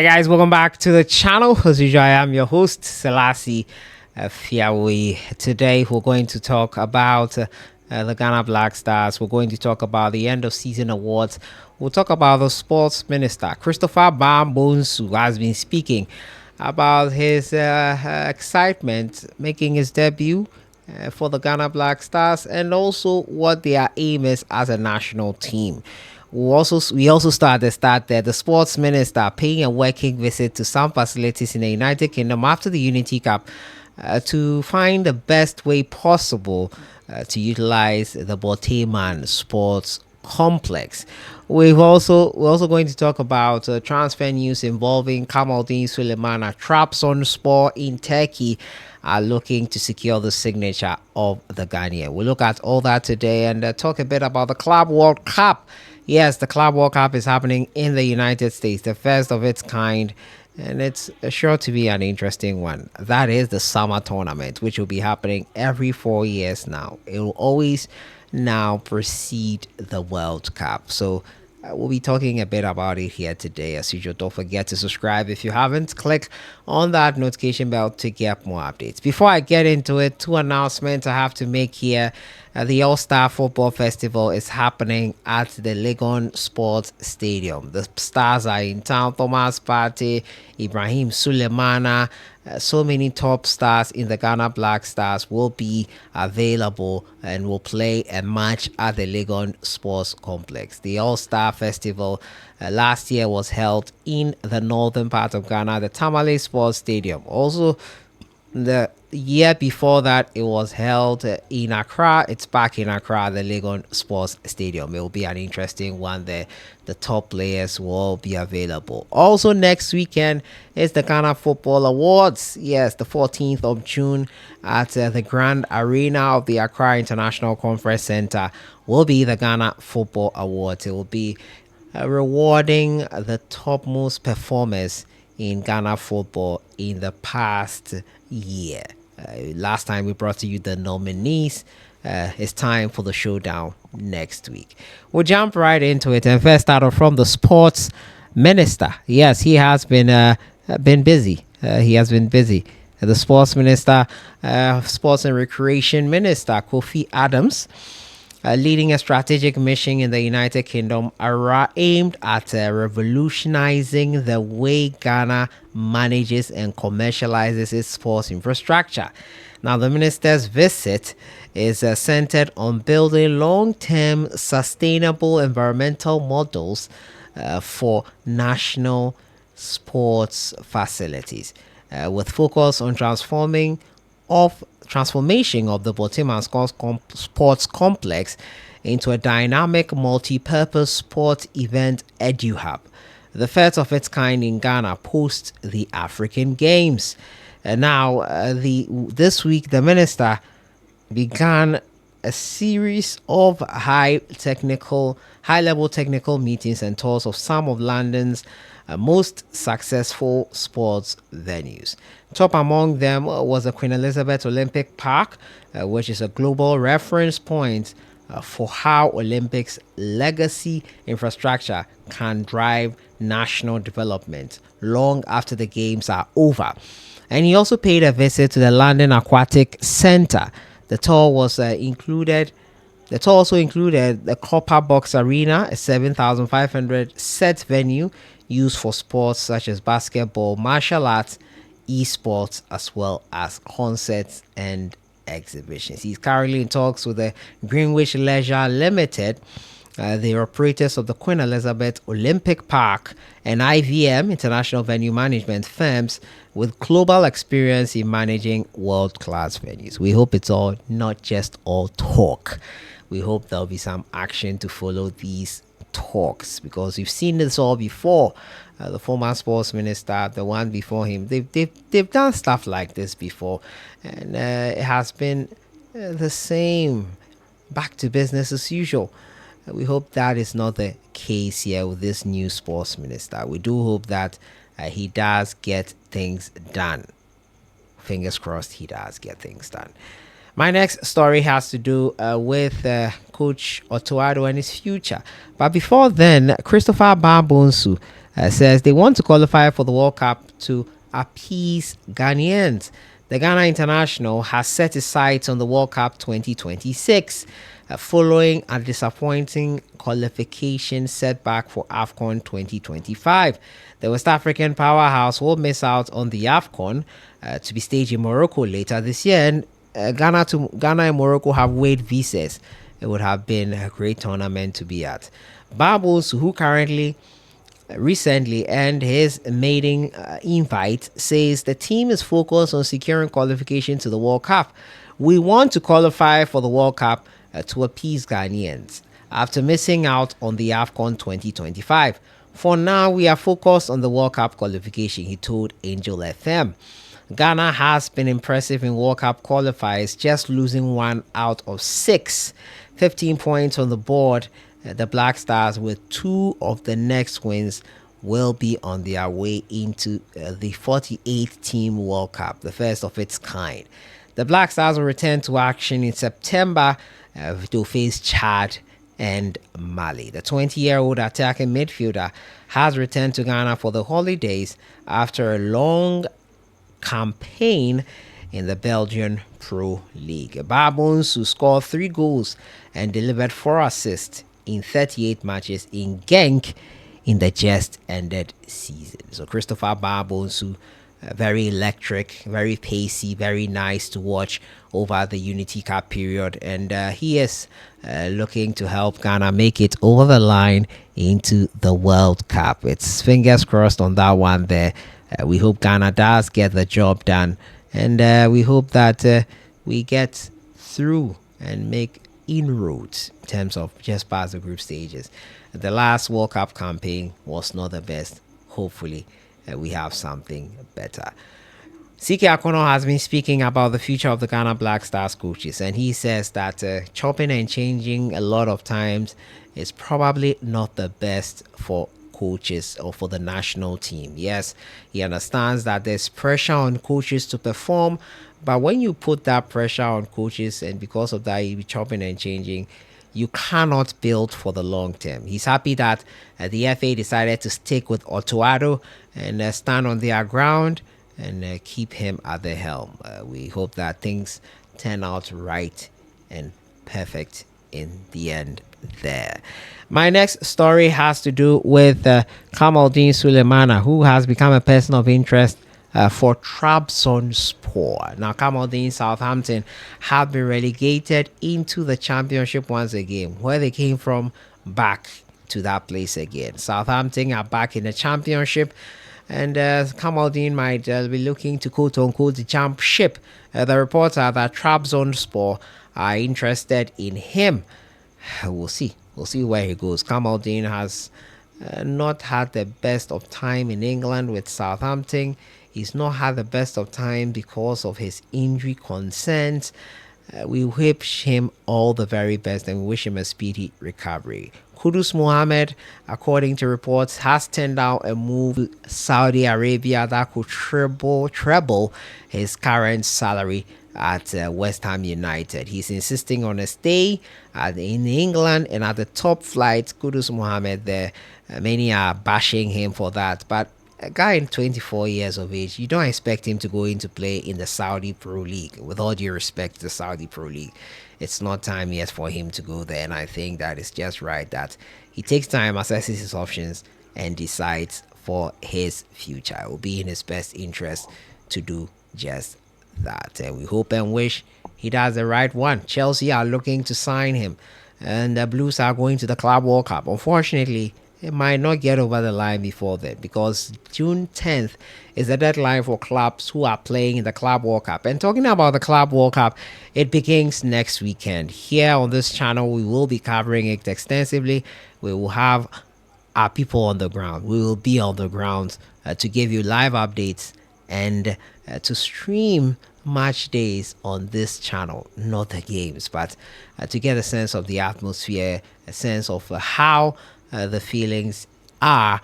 Hi guys, welcome back to the channel. As usual, I am your host, Sellssi Fiawi. Today we're going to talk about the Ghana Black Stars. We're going to talk about the end of season awards. We'll talk about the sports minister, Christopher Babonsu, has been speaking about his excitement making his debut for the Ghana Black Stars, and also what their aim is as a national team. We also start there. The sports minister paying a working visit to some facilities in the United Kingdom after the Unity Cup to find the best way possible to utilize the Boteman Sports Complex. We're also going to talk about transfer news involving Kamaldeen Sulemana. Trabzonspor in Turkey are looking to secure the signature of the Ghanaian. We'll look at all that today and talk a bit about the Club World Cup. Yes, the Club World Cup is happening in the United States, the first of its kind, and it's sure to be an interesting one. That is the summer tournament, which will be happening every 4 years now. It will always now precede the World Cup. So we'll be talking a bit about it here today. As usual, don't forget to subscribe if you haven't. Click on that notification bell to get more updates. Before I get into it, two announcements I have to make here. The All-Star Football Festival is happening at the Legon Sports Stadium. The stars are in town. Thomas Partey, Ibrahim Sulemana, so many top stars in the Ghana Black Stars will be available and will play a match at the Legon Sports Complex. The All-Star Festival last year was held in the northern part of Ghana, the Tamale Sports Stadium. Also, the year before that, it was held in Accra. It's back in Accra, the Legon Sports Stadium. It will be an interesting one there. The top players will be available. Also, next weekend is the Ghana Football Awards. Yes, the 14th of June at the Grand Arena of the Accra International Conference Center will be the Ghana Football Awards. It will be rewarding the topmost performers in Ghana football in the past year. Last time we brought to you the nominees. It's time for the showdown next week. We'll jump right into it and first start off from the sports minister. Yes, he has been busy. He has been busy. The sports minister, sports and recreation minister, Kofi Adams, leading a strategic mission in the United Kingdom aimed at revolutionizing the way Ghana manages and commercializes its sports infrastructure. Now, the minister's visit is centered on building long-term sustainable environmental models for national sports facilities, with focus on transformation of the Boteman Sports Complex into a dynamic multi-purpose sport event edu-hub, the first of its kind in Ghana post the African Games. And now, this week, the minister began a series of high-level technical meetings and tours of some of London's most successful sports venues. Top among them was the Queen Elizabeth Olympic Park, which is a global reference point for how Olympics legacy infrastructure can drive national development long after the games are over. And he also paid a visit to the London Aquatic Centre. The tour also included the Copper Box Arena, a 7,500 set venue used for sports such as basketball, martial arts, esports, as well as concerts and exhibitions. He's currently in talks with the Greenwich Leisure Limited, the operators of the Queen Elizabeth Olympic Park, and IVM, International Venue Management firms with global experience in managing world-class venues. We hope it's all not just all talk. We hope there'll be some action to follow these talks, because we've seen this all before. The former sports minister, the one before him, they've done stuff like this before, and it has been the same, back to business as usual. We hope that is not the case here with this new sports minister. We do hope that he does get things done. Fingers crossed he does get things done. My next story has to do with Coach Otto Addo and his future. But before then, Christopher Babonsu says they want to qualify for the World Cup to appease Ghanaians. The Ghana international has set his sights on the World Cup 2026 following a disappointing qualification setback for AFCON 2025. The West African powerhouse will miss out on the AFCON to be staged in Morocco later this year. And Ghana and Morocco have waived visas. It would have been a great tournament to be at. Babonsu, who recently earned his maiden invite, says the team is focused on securing qualification to the World Cup. We want to qualify for the World Cup to appease Ghanaians after missing out on the AFCON 2025. For now, we are focused on the World Cup qualification, he told Angel FM. Ghana has been impressive in World Cup qualifiers, just losing 1 out of 6. 15 points on the board. The Black Stars, with 2 of the next wins, will be on their way into the 48th Team World Cup, the first of its kind. The Black Stars will return to action in September to face Chad and Mali. The 20-year-old attacking midfielder has returned to Ghana for the holidays after a long campaign in the Belgian Pro League. Babonsu scored 3 goals and delivered 4 assists in 38 matches in Genk in the just ended season. So Christopher Babonsu, very electric, very pacey, very nice to watch over the Unity Cup period, and he is looking to help Ghana make it over the line into the World Cup. It's fingers crossed on that one there. We hope Ghana does get the job done, and we hope that we get through and make inroads in terms of just past the group stages. The last World Cup campaign was not the best. Hopefully, we have something better. CK Akono has been speaking about the future of the Ghana Black Stars coaches, and he says that chopping and changing a lot of times is probably not the best for coaches or for the national team. Yes, he understands that there's pressure on coaches to perform, but when you put that pressure on coaches and because of that you be chopping and changing, you cannot build for the long term. He's happy that the FA decided to stick with Otuado and stand on their ground and keep him at the helm. We hope that things turn out right and perfect in the end there. My next story has to do with Kamaldeen Sulemana, who has become a person of interest for Trabzonspor. Now, Kamaldeen Southampton have been relegated into the championship once again. Where they came from, back to that place again. Southampton are back in the championship, and Kamaldeen might be looking to quote-unquote the championship. The reports are that Trabzonspor are interested in him. We'll see where he goes. Kamaldeen has not had the best of time in England with Southampton. He's not had the best of time because of his injury concerns. We wish him all the very best and we wish him a speedy recovery. Kudus Mohammed, according to reports, has turned down a move to Saudi Arabia that could treble his current salary at West Ham United. He's insisting on a stay in England and at the top flight. Kudus Mohammed there, many are bashing him for that, but a guy in 24 years of age, you don't expect him to go into play in the Saudi Pro League. With all due respect to the Saudi Pro League, it's not time yet for him to go there, and I think that it's just right that he takes time, assesses his options, and decides for his future. It will be in his best interest to do just that, and we hope and wish he does the right one. Chelsea are looking to sign him, and the Blues are going to the Club World Cup. Unfortunately, it might not get over the line before then, because June 10th is the deadline for clubs who are playing in the Club World Cup. And talking about the Club World Cup, it begins next weekend. Here on this channel, we will be covering it extensively. We will have our people on the ground. We will be on the ground to give you live updates and to stream match days on this channel, not the games, but to get a sense of the atmosphere, a sense of how the feelings are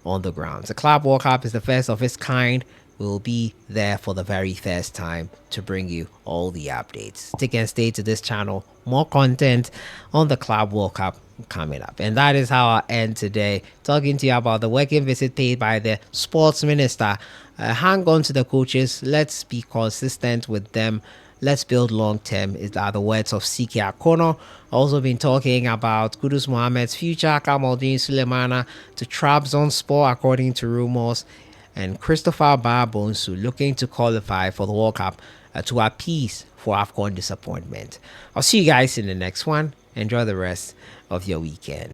on the ground. The Club World Cup is the first of its kind. We'll be there for the very first time to bring you all the updates. Stick and stay to this channel. More content on the Club World Cup coming up. And that is how I end today, talking to you about the working visit paid by the sports minister. Hang on to the coaches. Let's be consistent with them. Let's build long term, are the words of CK Akono. Also been talking about Kudus Mohammed's future, Kamaldeen Sulemana to Trabzonspor according to rumors, and Christopher Babonsu looking to qualify for the World Cup to appease for AFCON disappointment. I'll see you guys in the next one. Enjoy the rest of your weekend.